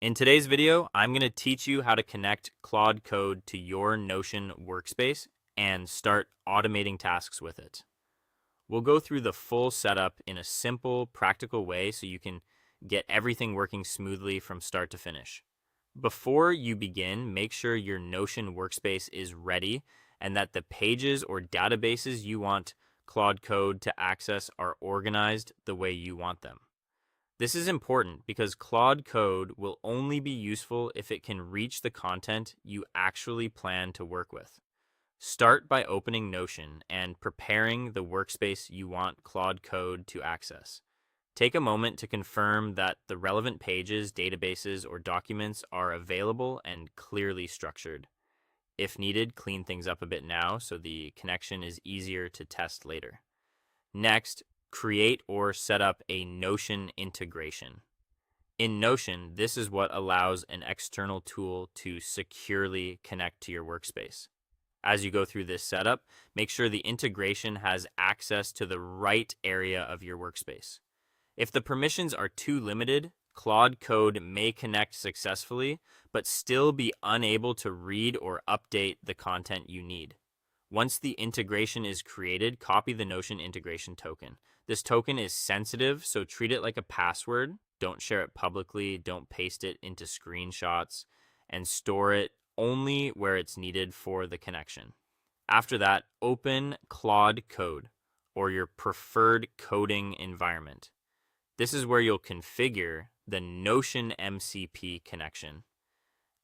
In today's video, I'm going to teach you how to connect Claude Code to your Notion workspace and start automating tasks with it. We'll go through the full setup in a simple, practical way so you can get everything working smoothly from start to finish. Before you begin, make sure your Notion workspace is ready and that the pages or databases you want Claude Code to access are organized the way you want them. This is important because Claude Code will only be useful if it can reach the content you actually plan to work with. Start by opening Notion and preparing the workspace you want Claude Code to access. Take a moment to confirm that the relevant pages, databases, or documents are available and clearly structured. If needed, clean things up a bit now so the connection is easier to test later. Next, create or set up a Notion integration. In Notion, this is what allows an external tool to securely connect to your workspace. As you go through this setup, make sure the integration has access to the right area of your workspace. If the permissions are too limited, Claude Code may connect successfully, but still be unable to read or update the content you need. Once the integration is created, copy the Notion integration token. This token is sensitive, so treat it like a password. Don't share it publicly, don't paste it into screenshots, and store it only where it's needed for the connection. After that, open Claude Code or your preferred coding environment. This is where you'll configure the Notion MCP connection.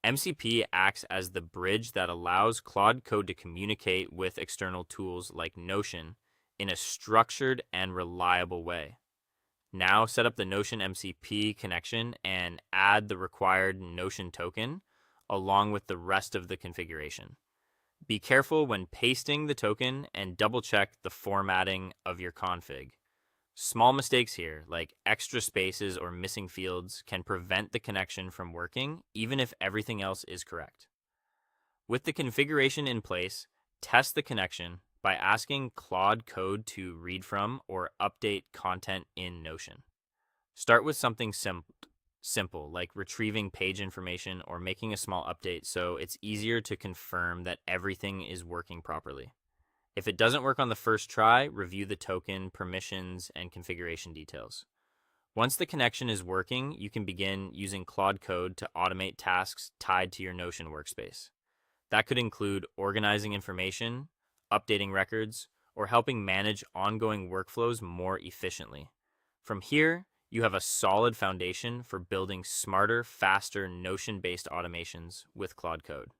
MCP acts as the bridge that allows Claude Code to communicate with external tools like Notion in a structured and reliable way. Now set up the Notion MCP connection and add the required Notion token along with the rest of the configuration. Be careful when pasting the token and double check the formatting of your config. Small mistakes here, like extra spaces or missing fields, can prevent the connection from working, even if everything else is correct. With the configuration in place, test the connection by asking Claude Code to read from or update content in Notion. Start with something simple, like retrieving page information or making a small update so it's easier to confirm that everything is working properly. If it doesn't work on the first try, review the token, permissions, and configuration details. Once the connection is working, you can begin using Claude Code to automate tasks tied to your Notion workspace. That could include organizing information, updating records, or helping manage ongoing workflows more efficiently. From here, you have a solid foundation for building smarter, faster Notion-based automations with Claude Code.